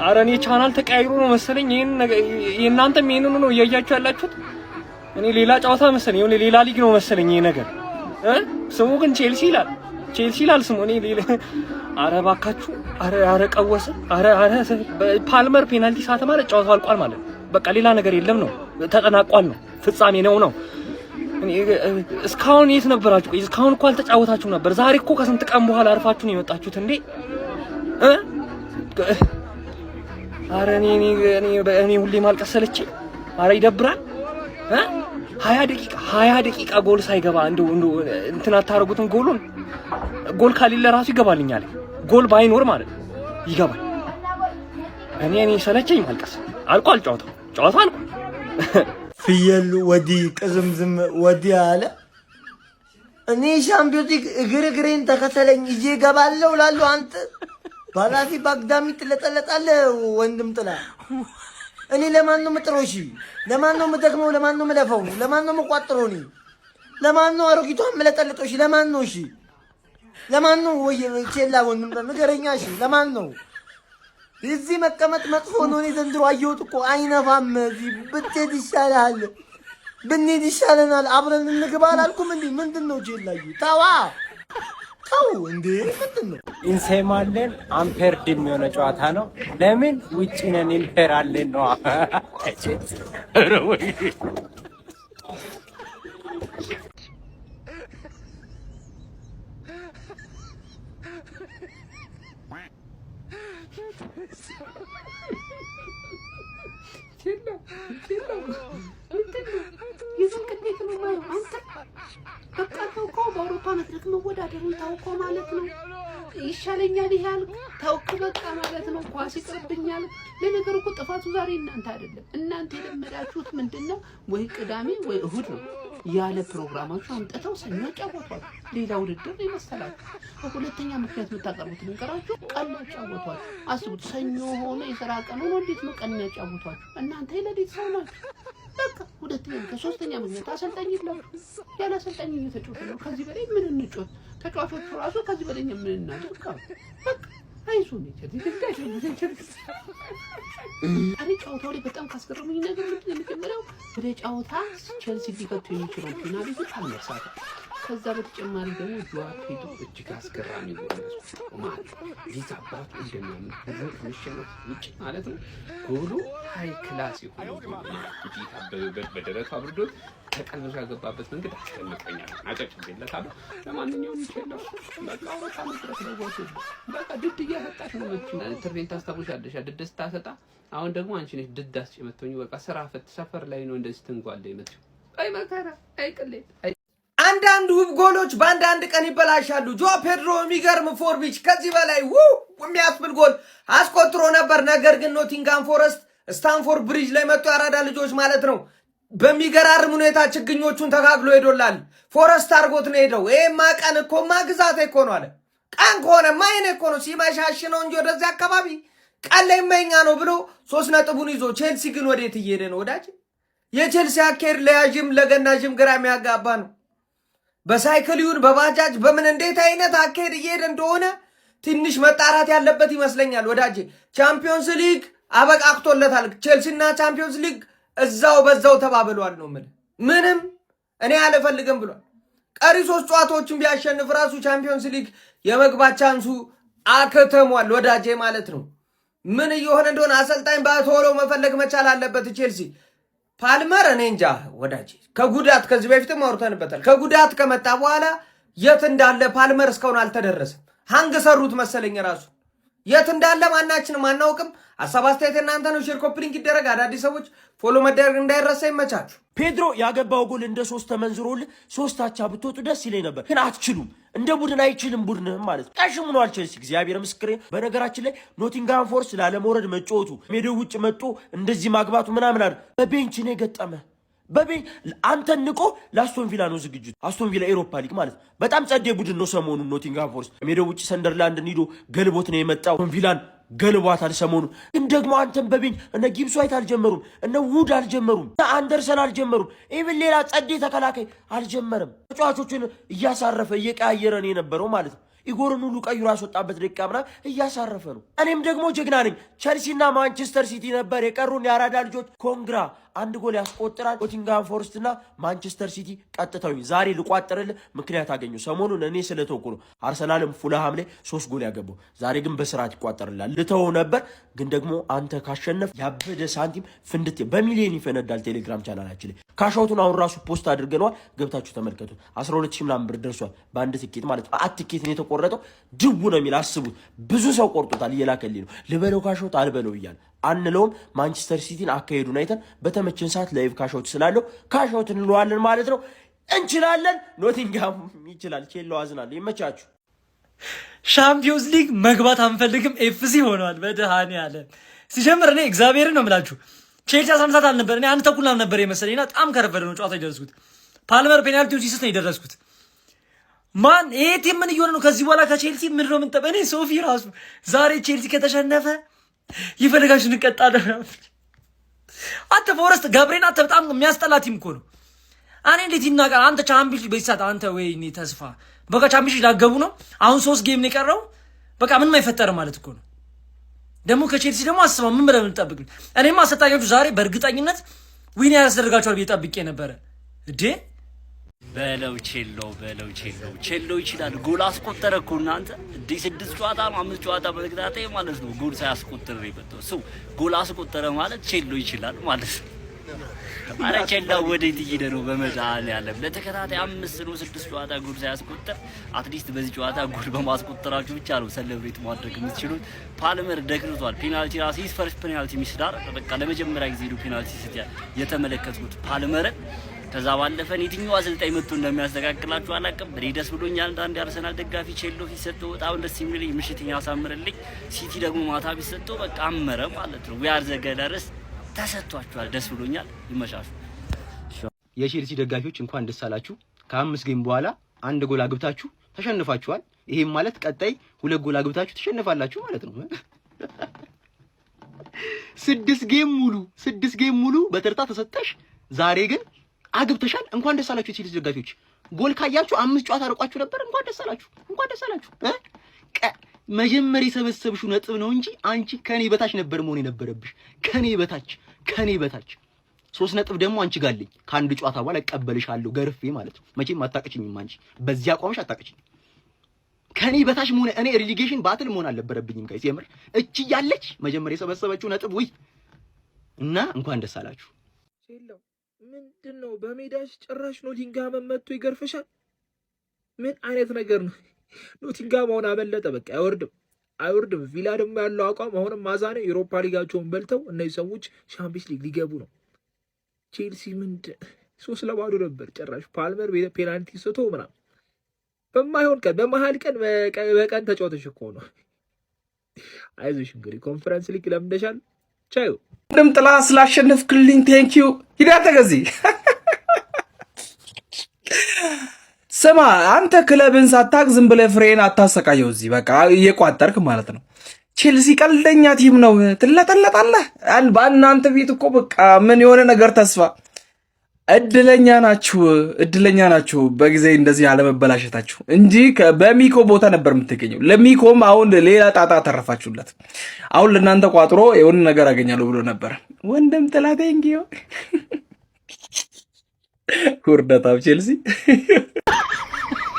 አረኔ ቻናል ተቀያይሮ ነው መሰለኝ ይሄን የእናንተም ይሄንን ነው እያያችሁ ያላችሁት እኔ ሌላ ጨዋታ መሰለኝ የሆነ ሌላ ሊግ ነው መሰለኝ ይሄ ነገር ስሙ ግን ቼልሲ ይላል ስሙ እኔ ሌላ አረ ባካችሁ አረ ቀወሰ አረ ፓልመር ፔናልቲ ሳተ ማለት ጨዋታው አልቋል ማለት በቃ ሌላ ነገር የለም ነው ተጠናቋል ነው ፍጻሜ ነው እኔ እስካሁን የት ነበራችሁ እስካሁን እኮ አልተጫወታችሁም ነበር ዛሬ እኮ ከስንት ቀን በኋላ አርፋችሁ ነው የመጣችሁት እንዴ አረ እኔ ሁሌ ማልቀስ ሰለቸኝ አረ ይደብራል 20 ደቂቃ ጎል ሳይገባ እንደው እንትን አታረጉትን ጎል ካሊለ ራሱ ይገባልኛል ጎል ባይኖር ማለት ይገባል እኔ ሰለቸኝ ማልቀስ አልቋል ጨዋታው አልቋል ፍየል ወዲ ቅዝምዝም ወዲ አለ እኔ ሻምፒዮንስ ሊግ እግሬን ተከተለኝ ይዤ ገባለሁ ላለው አንተ ባላፊ ባግዳሚ ትለጠለጣለ ወንድም ጥላ እኔ ለማን ነው የምጥረው እሺ ለማን ነው የምደክመው ለማን ነው የምለፈው ለማን ነው የምቋጥረው እኔ ለማን ነው አሮጊቷን የምለጠልጠው እሺ ለማን ነው እሺ ለማን ነው ወይ ቼላ ወንድም ንገረኛ እሺ ለማን ነው እዚህ መቀመጥ መጥፎ ነው እኔ ዘንድሮ አየሁት እኮ አይነፋም እዚህ ብትሄድ ይሻላል ብንሄድ ይሻለናል አብረን እንግባ አላልኩም እንዴ ምንድነው ቼላዩ ታው እንዴ ምንድነው ኢንሴማለን አምፔር ዲም የሆነ ጨዋታ ነው ለምን ውጪ ነን ኢምፔር አለን ነው ወይ በአውሮፓ መድረክ መወዳደሩን ታውቆ ማለት ነው ይሻለኛል ይያል ታውቅ በቃ ማለት ነው ኳስ ይቀርብኛል ለነገሩ እኮ ጥፋቱ ዛሬ እናንተ አይደለም እናንተ የለመዳችሁት ምንድነው ወይ ቅዳሜ ወይ እሁድ ነው ያለ ፕሮግራማችሁ አምጥተው ሰኞ ጫወቷል ሌላ ውድድር ይመስላችሁ ሁለተኛ ምክንያት የምታቀርቡት ልንገራችሁ ቀን ጫወቷል አስቡት ሰኞ ሆነ የሥራ ቀን ነው እንዴት ነው ቀን ጫወቷል እናንተ የለዲት ሰው ናችሁ በቃ ሁለተኛ ከሶስተኛ ምክንያት አሰልጣኝ ይላችሁ ያለ አሰልጣኝ እየተጫወተ ነው ከዚህ በላይ ምን እንጫወት ተጫዋቾቹ ራሱ ከዚህ በላይ ምን እናድርግ በቃ አይዞህ እኔ ጨዋታው ላይ በጣም ካስገረመኝ ነገር ምንድን ነው የመጀመሪያው ወደ ጨዋታ ቼልሲ ሊከቱ የሚችለው ፔናልቲ ካልመሳተ ከዛ በተጨማሪ ደግሞ ጆዋ ፔድሮ እጅግ አስገራሚ ጎል ማለት ሊዛባቱ እንደሚያምን ብዙ ምሽነው ውጭ ማለት ነው ጎሉ ሃይ ክላስ የሆነ ዲታበበት በደረቱ አብርዶት ተቀልብሶ ያገባበት መንገድ አስደንቆኛል አጨጭብለታለሁ ለማንኛውም ይችላል በቃ ወጣ መድረስ ነው ወጥቶ በቃ ድድ እያሰጣሽ ነው ማለት ትርቬን ታስታውሻለሽ ድድ ስታሰጣ አሁን ደግሞ አንቺ ነሽ ድድ አስጨመተኝ በቃ ስራ ፈት ሰፈር ላይ ነው እንደዚህ ትንጓለ ይመጣው አይ መከራ አይ ቅሌት አንዳንድ ውብ ጎሎች በአንዳንድ ቀን ይበላሻሉ ጆዋ ፔድሮ የሚገርም ፎርቢች ከዚህ በላይ የሚያስብል ጎል አስቆጥሮ ነበር ነገር ግን ኖቲንጋም ፎረስት ስታንፎርድ ብሪጅ ላይ መጥቶ ያራዳ ልጆች ማለት ነው በሚገራርም ሁኔታ ችግኞቹን ተካክሎ ሄዶላል ፎረስት አርጎት ነው ሄደው ይሄማ ቀን እኮማ ግዛት እኮ ነው አለ ቀን ከሆነ ማይነ እኮ ነው ሲመሻሽ ነው እንጂ ወደዚህ አካባቢ ቀን ላይ መኛ ነው ብሎ 3 ነጥቡን ይዞ ቼልሲ ግን ወዴት እየሄደ ነው ወዳጅ የቼልሲ አኬር ለያጅም ለገናጅም ግራ የሚያጋባ ነው በሳይክል ይሁን በባጃጅ በምን እንዴት አይነት አኬር እየሄደ እንደሆነ ትንሽ መጣራት ያለበት ይመስለኛል ወዳጅ ቻምፒዮንስ ሊግ አበቃክቶለታል ቼልሲና ቻምፒዮንስ ሊግ እዛው በዛው ተባብሏል ነው ምንም እኔ አልፈልግም ብሏል ቀሪ 3 ጨዋታዎችን ቢያሸንፍ ራሱ ቻምፒዮንስ ሊግ የመግባት ቻንሱ አከተሟል ወዳጄ ማለት ነው ምን እየሆነ እንደሆነ አሰልጣኝ ባቶሎ መፈለግ መቻል አለበት ቼልሲ ፓልመር እኔ እንጃ ወዳጄ ከጉዳት ከዚህ በፊትም አውርተንበታል ከጉዳት ከመጣ በኋላ የት እንዳለ ፓልመር እስካሁን አልተደረሰም ሃንግ ሰሩት መሰለኝ ራሱ የት እንዳለ ማናችንም አናውቅም ሐሳብ አስተያየት እናንተ ነው ሼር ኮፒ ሊንክ ይደረግ አዳዲስ ሰዎች ፎሎ መደረግ እንዳይረሳ ይመቻችሁ ፔድሮ ያገባው ጎል እንደ 3 ተመንዝሮል 3 አቻ ብትወጡ ደስ ይለኝ ነበር ግን አትችሉም እንደ ቡድን አይችልም ቡድንም ማለት ቀሽሙኗል ቼልሲ እግዚአብሔር ምስክሬ በነገራችን ላይ ኖቲንጋም ፎረስት ላለመውረድ መጫወቱ ሜዳው ውጭ መጥቶ እንደዚህ ማግባቱ ምናምን አይደል በቤንች ነው ገጠመ አንተን ንቆ ለአስቶን ቪላ ነው ዝግጁ አስቶን ቪላ ኤሮፓ ሊግ ማለት በጣም ጸዴ ቡድን ነው ሰሞኑን ኖቲንጋም ፎረስት ሜዳው ውጭ ሰንደርላንድን ሄዶ ገልቦት ነው የመጣው ቪላን ገልቧታል ሰሞኑን ግን ደግሞ አንተን በቤንች እነ ጊብስ ዋይት አልጀመሩም እነ ውድ አልጀመሩም አንደርሰን አልጀመሩም ኢቭን ሌላ ጸዴ ተከላካይ አልጀመረም ተጫዋቾችን እያሳረፈ እየቀያየረ ነው የነበረው ማለት ኢጎርን ሁሉ ቀይሮ ያስወጣበት ደቂቃ ምናምን እያሳረፈ ነው። እኔም ደግሞ ጀግና ነኝ። ቸልሲና ማንቸስተር ሲቲ ነበር የቀሩን የአራዳ ልጆች። ኮንግራ አንድ ጎል ያስቆጥራል። ኖቲንግሃም ፎረስት እና ማንቸስተር ሲቲ ቀጥታዊ ዛሬ ልቋጥርልህ ምክንያት አገኘሁ። ሰሞኑን እኔ ስለተውኩ ነው አርሰናልም ፉልሃም ላይ 3 ጎል ያገባው። ዛሬ ግን በስርዓት ይቋጠርላል። ልተው ነበር ግን ደግሞ አንተ ካሸነፍ ያበደ ሳንቲም ፍንድት በሚሊዮን ይፈነዳል። ቴሌግራም ቻናላችን ላይ ካሻውቱን አሁን ራሱ ፖስት አድርገነዋል። ገብታችሁ ተመልከቱ። 12000 ምናምን ብር ደርሷል በአንድ ትኬት ማለት ነው። ትኬት ነው የተቆረጠው። ድቡ ነው የሚል አስቡት። ብዙ ሰው ቆርጦታል። እየላከልኝ ነው ልበለው ካሻውት አልበለው እያለ አንለውም። ማንቸስተር ሲቲን አካሄዱን አይተን በተመቸን ሰዓት ላይቭ ካሻውት ስላለው ካሻውት እንለዋለን ማለት ነው። እንችላለን። ኖቲንግሃም ይችላል። ቼላው አዝናለሁ። ይመቻችሁ። ሻምፒዮንስ ሊግ መግባት አንፈልግም ኤፍሲ ሆኗል። በደሃኒዓለም ሲጀምር እኔ እግዚአብሔርን ነው የምላችሁ ቼልሲ 15 ሰዓት አልነበር እኔ 1 ተኩል ነበር የመሰለኝና በጣም ከረፈደ ነው ጨዋታ የደረስኩት። ፓልመር ፔናልቲውን ሲስት ነው የደረስኩት። ማን ይሄ ቲም ምን እየሆነ ነው? ከዚህ በኋላ ከቼልሲ ምንድን ነው የምንጠብቀው? እኔ ሶፊ ራሱ ዛሬ ቼልሲ ከተሸነፈ ይፈልጋችሁ እንቀጣለን። አንተ ፎረስት ገብሬን አንተ በጣም የሚያስጠላ ቲም እኮ ነው። እኔ እንዴት ይናቃል? አንተ ቻምፒዮንስ ቤት ሰዓት አንተ ወይኔ ተስፋ በቃ ቻምፒዮንስ ላገቡ ነው። አሁን 3 ጌም ነው የቀረው። በቃ ምንም አይፈጠርም ማለት እኮ ነው። ደግሞ ከቼልሲ ደግሞ አስበው ምን ብለን እንጠብቅ? እኔማ አሰልጣኞቹ ዛሬ በእርግጠኝነት ዊን ያስደርጋቸዋል ብዬ ጠብቄ ነበረ። እዴ በለው ቼሎ ይችላል። ጎል አስቆጠረ እኮ እናንተ እንዴ! 6 ጨዋታ 5 ጨዋታ በተከታታይ ማለት ነው ጎል ሳያስቆጥር ነው ሰው ጎል አስቆጠረ ማለት ቼሎ ይችላል ማለት ነው። አረ ቼሎ ወዴት እየሄደ ነው? በመድኃኒዓለም ለተከታታይ 5 ነው 6 ጨዋታ ጎል ሳያስቆጥር። አትሊስት በዚህ ጨዋታ ጎል በማስቆጠራችሁ ብቻ ነው ሰለብሬት ማድረግ የምትችሉት። ፓልመር ደግርቷል። ፔናልቲ ራሱ ፈርስት ፔናልቲ ሚስዳር በቃ ለመጀመሪያ ጊዜ ነው ፔናልቲ ሲት የተመለከቱት ፓልመርን። ከዛ ባለፈን የትኛው አሰልጣኝ መጥቶ እንደሚያስተካክላችሁ አላውቅም። እኔ ደስ ብሎኛል። አንድ አርሰናል ደጋፊ ቼሎ ፊሰጠው በጣም ደስ የሚለኝ ምሽትኛ ያሳምርልኝ። ሲቲ ደግሞ ማታ ቢሰጠው በቃ አመረ ማለት ነው። ዊአር ዘገለርስ ተሰጥቷችኋል። ደስ ብሎኛል። ይመሻሹ። የቼልሲ ደጋፊዎች እንኳን ደስ አላችሁ። ከ5 ጌም በኋላ 1 ጎል አግብታችሁ ተሸንፋችኋል። ይሄም ማለት ቀጣይ 2 ጎል አግብታችሁ ተሸንፋላችሁ ማለት ነው። 6 ጌም ሙሉ በተርታ ተሰጠሽ። ዛሬ ግን አግብተሻል። እንኳን ደስ አላችሁ የቼልሲ ደጋፊዎች። ጎል ካያችሁ 5 ጨዋታ አርቋችሁ ነበር። እንኳን ደስ አላችሁ። መጀመሪያ የሰበሰብሽው ነጥብ ነው እንጂ አንቺ ከኔ በታች ነበር መሆን የነበረብሽ። ከኔ በታች 3 ነጥብ ደግሞ አንቺ ጋለኝ። ከአንድ ጨዋታ በኋላ እቀበልሻለሁ ገርፌ ማለት ነው። መቼም አታቅችኝም አንቺ በዚያ አቋምሽ አታቅችኝ። ከኔ በታች መሆን እኔ ሪሊጌሽን ባትል መሆን አልነበረብኝም። ጋይስ የምር እቺ ያለች መጀመሪያ የሰበሰበችው ነጥብ ወይ እና እንኳን ደስ አላችሁ። ቼላው ምንድነው? በሜዳሽ ጭራሽ ኖቲንግሃም መጥቶ ይገርፍሻል። ምን አይነት ነገር ነው? ኖቲንግሃም አሁን አበለጠ። በቃ አይወርድም። ቪላ ደግሞ ያለው አቋም አሁንም ማዛኔ ዩሮፓ ሊጋቸውን በልተው እነዚህ ሰዎች ቻምፒየንስ ሊግ ሊገቡ ነው። ቼልሲ ምንድን 3-0 ነበር። ጭራሽ ፓልመር ፔናልቲ ስቶ ምናምን በማይሆን ቀን በመሀል ቀን በቀን ተጫውተሽ እኮ ነው። አይዞሽ እንግዲህ ኮንፈረንስ ሊግ ለምደሻል። ቻዩ ወንድም ጥላ ስላሸነፍክልኝ ቴንኪዩ። ሂዳተ ገዚ ስማ አንተ ክለብን ሳታቅ ዝም ብለህ ፍሬን አታሰቃየው። እዚህ በቃ እየቋጠርክ ማለት ነው። ቼልሲ ቀልደኛ ቲም ነው። ትለጠለጣለህ። በእናንተ ቤት እኮ በቃ ምን የሆነ ነገር ተስፋ እድለኛ ናችሁ በጊዜ እንደዚህ አለመበላሸታችሁ እንጂ በሚኮ ቦታ ነበር የምትገኘው። ለሚኮም አሁን ሌላ ጣጣ ተረፋችሁለት። አሁን ለእናንተ ቋጥሮ የሆነ ነገር አገኛለሁ ብሎ ነበር። ወንድም ጥላቴ እንጊዮ ኩርደታው ቼልሲ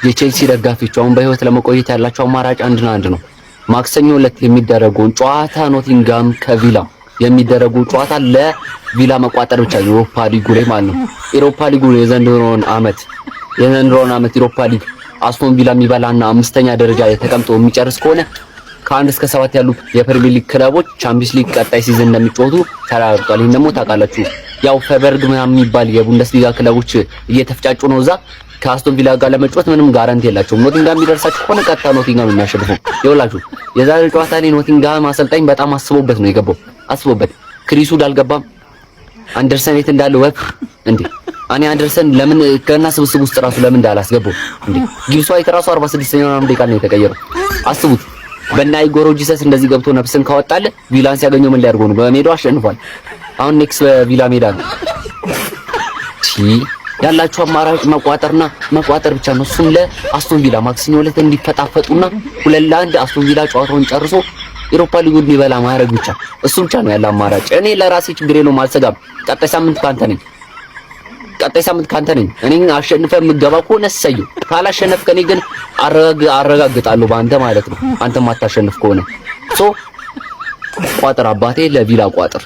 የቼልሲ ደጋፊዎች አሁን በህይወት ለመቆየት ያላቸው አማራጭ አንድ ነው። ማክሰኞ ዕለት የሚደረገውን ጨዋታ ኖቲንግሃም ከቪላ የሚደረጉ ጨዋታ ለቪላ መቋጠር ብቻ ነው። ዩሮፓ ሊጉ ላይ ማለት ነው። ዩሮፓ ሊጉ የዘንድሮውን ዓመት ዩሮፓ ሊግ አስቶን ቪላ የሚበላና 5ኛ ደረጃ ላይ ተቀምጦ የሚጨርስ ከሆነ ከ1 እስከ 7 ያሉ የፕሪሚየር ሊግ ክለቦች ቻምፒየንስ ሊግ ቀጣይ ሲዝን እንደሚጫወቱ ተራርጧል። ይሄን ደግሞ ታውቃላችሁ። ያው ፈበርግ ምናምን የሚባል የቡንደስሊጋ ክለቦች እየተፈጫጩ ነው። እዛ ከአስቶን ቪላ ጋር ለመጫወት ምንም ጋራንቲ የላቸውም። ኖቲንግሃም የሚደርሳችሁ ከሆነ ቀጥታ ኖቲንግሃም የሚያሸንፈው ይኸውላችሁ። የዛሬው ጨዋታ ላይ ኖቲንግሃም አሰልጣኝ በጣም አስቦበት ነው የገባው። ክሪሱድ አልገባም። አንደርሰን የት እንዳለ ወጥ እንዴ! እኔ አንደርሰን ለምን ከና ስብስብ ውስጥ ራሱ ለምን እንዳላስገባው እንዴ! ጊብስ ዋይት ራሱ 46ኛው ደቂቃ ነው የተቀየረው። አስቡት። በናይ ጎሮጂሰስ እንደዚህ ገብቶ ነፍስን ካወጣለ ቪላን ሲያገኘው ምን ሊያደርገው ነው? በሜዳው አሸንፏል። አሁን ኔክስት ቪላ ሜዳ ነው። ያላችሁ አማራጭ መቋጠር ብቻ ነው። እሱም ለአስቶን ቪላ ማክሰኞ ዕለት እንዲፈጣፈጡና 2-1 አስቶን ቪላ ጨዋታውን ጨርሶ ኤሮፓ ሊጉን እንዲበላ ማድረግ ብቻ። እሱ ብቻ ነው ያለ አማራጭ። እኔ ለራሴ ችግር የለውም አልሰጋም። ቀጣይ ሳምንት ካንተ ነኝ። እኔን አሸንፈ የምገባ ከሆነ እሰየው። ካላሸነፍክ እኔ ግን አረጋግጣለሁ በአንተ ማለት ነው። አንተ ማታሸንፍ ከሆነ ቋጥር አባቴ፣ ለቪላ ቋጥር።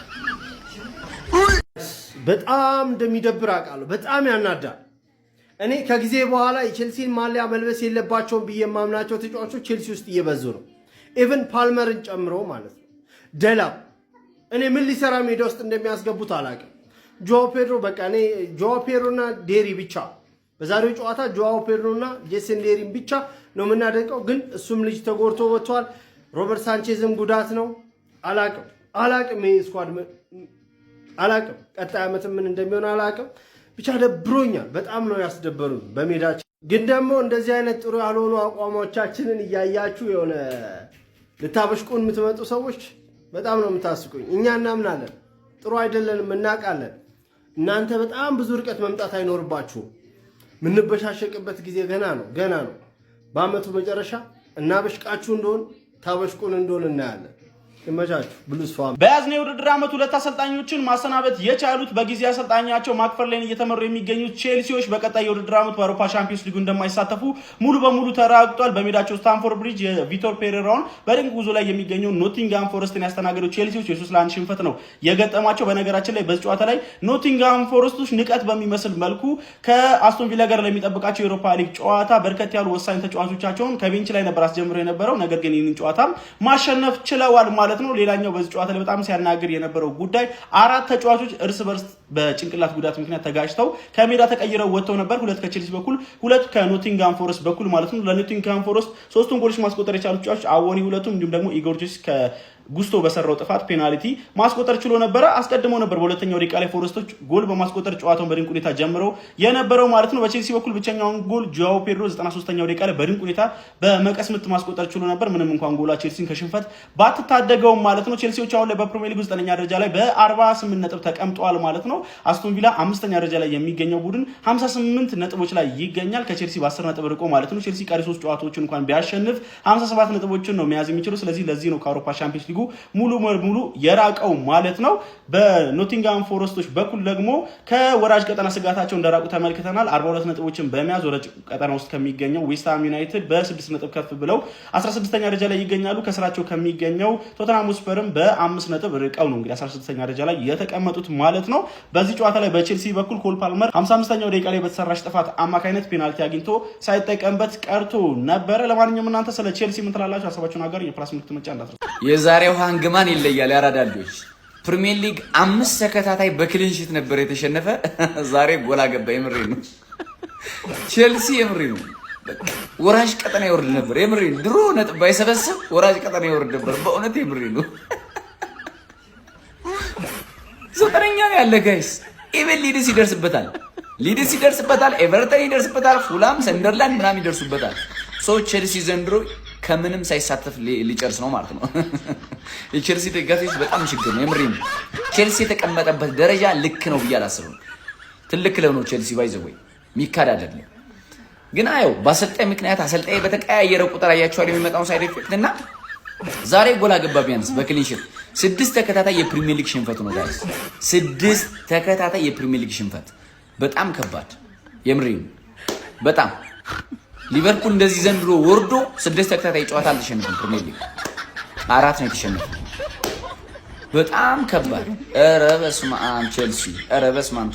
በጣም እንደሚደብር አውቃለሁ። በጣም ያናዳል። እኔ ከጊዜ በኋላ የቼልሲን ማሊያ መልበስ የለባቸውም ብዬ የማምናቸው ተጫዋቾች ቼልሲ ውስጥ እየበዙ ነው። ኢቨን ፓልመርን ጨምሮ ማለት ነው። ደላው እኔ ምን ሊሰራ ሜዳ ውስጥ እንደሚያስገቡት አላውቅም። ጆዋ ፔድሮ በቃ እኔ ጆዋ ፔድሮና ዴሪ ብቻ በዛሬው ጨዋታ ጆዋ ፔድሮና ጄሰን ዴሪን ብቻ ነው የምናደንቀው። ግን እሱም ልጅ ተጎድቶ ወጥቷል። ሮበርት ሳንቼዝም ጉዳት ነው። አላቅም ይሄ ስኳድ አላቅም። ቀጣይ ዓመት ምን እንደሚሆን አላቅም። ብቻ ደብሮኛል። በጣም ነው ያስደበሩን በሜዳችን። ግን ደግሞ እንደዚህ አይነት ጥሩ ያልሆኑ አቋሞቻችንን እያያችሁ የሆነ ልታበሽቁን የምትመጡ ሰዎች በጣም ነው የምታስቁኝ። እኛ እናምናለን፣ ጥሩ አይደለንም፣ እናውቃለን። እናንተ በጣም ብዙ ርቀት መምጣት አይኖርባችሁም። ምንበሻሸቅበት ጊዜ ገና ነው። በአመቱ መጨረሻ እናበሽቃችሁ እንደሆን ታበሽቁን እንደሆን እናያለን። ይመቻችሁ። ብሉስ ፋም በያዝነው የውድድር ዓመት 2 አሰልጣኞችን ማሰናበት የቻሉት በጊዜ አሰልጣኛቸው ማክፈርሌን እየተመሩ የሚገኙት ቼልሲዎች በቀጣይ የውድድር ዓመት በአውሮፓ ቻምፒየንስ ሊግ እንደማይሳተፉ ሙሉ በሙሉ ተረጋግጧል። በሜዳቸው ስታንፎርድ ብሪጅ የቪቶር ፔሬራውን በድንቅ ጉዞ ላይ የሚገኘው ኖቲንጋም ፎረስትን ያስተናገዱት ቼልሲዎች የ3-1 ሽንፈት ነው የገጠማቸው። በነገራችን ላይ በዚህ ጨዋታ ላይ ኖቲንጋም ፎረስቶች ንቀት በሚመስል መልኩ ከአስቶን ቪላ ጋር ለሚጠብቃቸው የአውሮፓ ሊግ ጨዋታ በርከት ያሉ ወሳኝ ተጫዋቾቻቸውን ከቤንች ላይ ነበር አስጀምረው የነበረው። ነገር ግን ይህንን ጨዋታም ማሸነፍ ችለዋል ማለት ነው። ሌላኛው በዚህ ጨዋታ ላይ በጣም ሲያናግር የነበረው ጉዳይ 4 ተጫዋቾች እርስ በርስ በጭንቅላት ጉዳት ምክንያት ተጋጭተው ከሜዳ ተቀይረው ወጥተው ነበር። 2 ከቼልሲ በኩል 2 ከኖቲንጋም ፎረስት በኩል ማለት ነው። ለኖቲንጋም ፎረስት 3ቱን ጎሎች ማስቆጠር የቻሉት ተጫዋቾች አዎኒ 2ቱም እንዲሁም ደግሞ ኢጎር ጆርጂስ ጉስቶ በሰራው ጥፋት ፔናልቲ ማስቆጠር ችሎ ነበር። አስቀድሞ ነበር በሁለተኛው ደቂቃ ላይ ፎረስቶች ጎል በማስቆጠር ጨዋታውን በድንቅ ሁኔታ ጀምረው የነበረው ማለት ነው። በቼልሲ በኩል ብቸኛውን ጎል ጆአው ፔድሮ 93ኛው ደቂቃ ላይ በድንቅ ሁኔታ በመቀስ ምት ማስቆጠር ችሎ ነበር። ምንም እንኳን ጎላ ቼልሲን ከሽንፈት ባትታደገውም ማለት ነው። ቼልሲዎች አሁን ላይ በፕሪሚየር ሊግ 9ኛ ደረጃ ላይ በ48 ነጥብ ተቀምጠዋል ማለት ነው። አስቶን ቪላ 5ኛ ደረጃ ላይ የሚገኘው ቡድን 58 ነጥቦች ላይ ይገኛል ከቼልሲ በ10 ነጥብ ርቆ ማለት ነው። ቼልሲ ቀሪ 3 ጨዋታዎችን እንኳን ቢያሸንፍ 57 ነጥቦችን ነው መያዝ የሚችለው። ስለዚህ ለዚህ ነው ከአውሮፓ ቻምፒየንስ ሊጉ ሙሉ የራቀው ማለት ነው። በኖቲንጋም ፎረስቶች በኩል ደግሞ ከወራጅ ቀጠና ስጋታቸው እንደራቁ ተመልክተናል። 42 ነጥቦችን በመያዝ ወራጅ ቀጠና ውስጥ ከሚገኘው ዌስትሃም ዩናይትድ በ6 ነጥብ ከፍ ብለው 16ኛ ደረጃ ላይ ይገኛሉ። ከስራቸው ከሚገኘው ቶተንሃም ስፐርም በ5 ነጥብ ርቀው ነው እንግዲህ 16ኛ ደረጃ ላይ የተቀመጡት ማለት ነው። በዚህ ጨዋታ ላይ በቼልሲ በኩል ኮል ፓልመር 55ኛው ደቂቃ ላይ በተሰራች ጥፋት አማካይነት ፔናልቲ አግኝቶ ሳይጠቀምበት ቀርቶ ነበረ። ለማንኛውም እናንተ ስለ ቼልሲ ምን ትላላችሁ? ሀሳባችሁን አጋሩ። የፕላስ ምልክት መጫ እንዳትረሱ። የዛሬው ሃንግማን ይለያል። ያራዳልጆች ፕሪሚየር ሊግ 5 ተከታታይ በክሊንሺት ነበር የተሸነፈ። ዛሬ ጎል አገባ። የምሬ ነው። ቼልሲ የምሬ ነው። ወራጅ ቀጠና ይወርድ ነበር። የምሬ ነው። ድሮ ነጥብ ባይሰበስብ ወራጅ ቀጠና ይወርድ ነበር። በእውነት የምሬ ነው። 9ኛ ነው ያለ ጋይስ። ኢቨን ሊድስ ይደርስበታል፣ ኤቨርተን ይደርስበታል፣ ፉላም፣ ሰንደርላንድ ምናምን ይደርሱበታል። ቼልሲ ዘንድሮ ከምንም ሳይሳተፍ ሊጨርስ ነው ማለት ነው። የቼልሲ ደጋፊዎች በጣም ችግር ነው። የምሬን ቼልሲ የተቀመጠበት ደረጃ ልክ ነው ብዬ አላስብም። ትልቅ ክለብ ነው ቼልሲ ባይዘወይ ሚካድ አይደለም። ግን አየው በአሰልጣኝ ምክንያት አሰልጣኝ በተቀያየረ ቁጥር አያቸዋል የሚመጣውን ሳይድ ኢፌክት እና ዛሬ ጎል አገባ። ቢያንስ በክሊንሺት 6 ተከታታይ የፕሪሚየር ሊግ ሽንፈት ነው ጋይስ። 6 ተከታታይ የፕሪሚየር ሊግ ሽንፈት በጣም ከባድ። የምሬን በጣም ሊቨርፑል እንደዚህ ዘንድሮ ወርዶ 6 ተከታታይ ጨዋታ አልተሸነፈም። ፕሪሚየር ሊግ 4 ነው የተሸነፈው። በጣም ከባድ። ኧረ በስመ አብ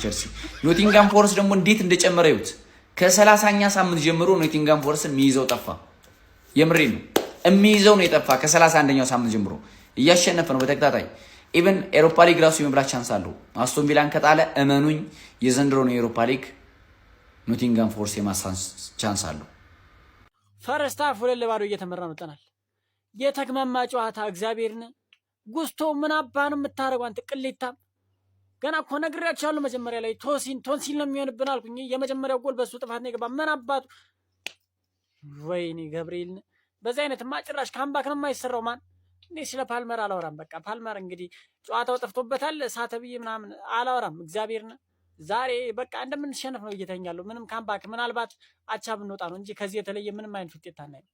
ቼልሲ። ኖቲንጋም ፎረስት ደግሞ እንዴት እንደጨመረ ይሁት። ከ30ኛ ሳምንት ጀምሮ ኖቲንጋም ፎረስት የሚይዘው ጠፋ። የምሬ ነው የሚይዘው ነው የጠፋ። ከ31ኛው ሳምንት ጀምሮ እያሸነፈ ነው በተከታታይ። ኢቨን ኤሮፓ ሊግ ራሱ የመብላት ቻንስ አለው። አስቶን ቪላን ከጣለ እመኑኝ የዘንድሮ ነው የኤሮፓ ሊግ ኖቲንጋም ፎረስት የማሳንስ ቻንስ አለው። ፈረስታ 2-0 እየተመራ መጣናል። የተግማማ ጨዋታ እግዚአብሔርን ጉስቶ ምን አባ ነው የምታረጉ አንተ ቅሌታም። ገና እኮ ነግሬያችኋለሁ መጀመሪያ ላይ ቶንሲል ነው የሚሆንብን አልኩኝ። የመጀመሪያው ጎል በሱ ጥፋት ነው የገባ። ምን አባቱ ወይኔ ገብርኤል። በዚህ አይነትማ ጭራሽ ካምባክ ነው የማይሰራው። ማን እኔ ስለ ፓልመር አላወራም። በቃ ፓልመር እንግዲህ ጨዋታው ጠፍቶበታል ሳተብዬ ምናምን አላወራም። እግዚአብሔርን ዛሬ በቃ እንደምንሸነፍ ነው እየተኛለሁ። ምንም ካምባክ ምናልባት አቻ ብንወጣ ነው እንጂ ከዚህ የተለየ ምንም አይነት ውጤት አናይም።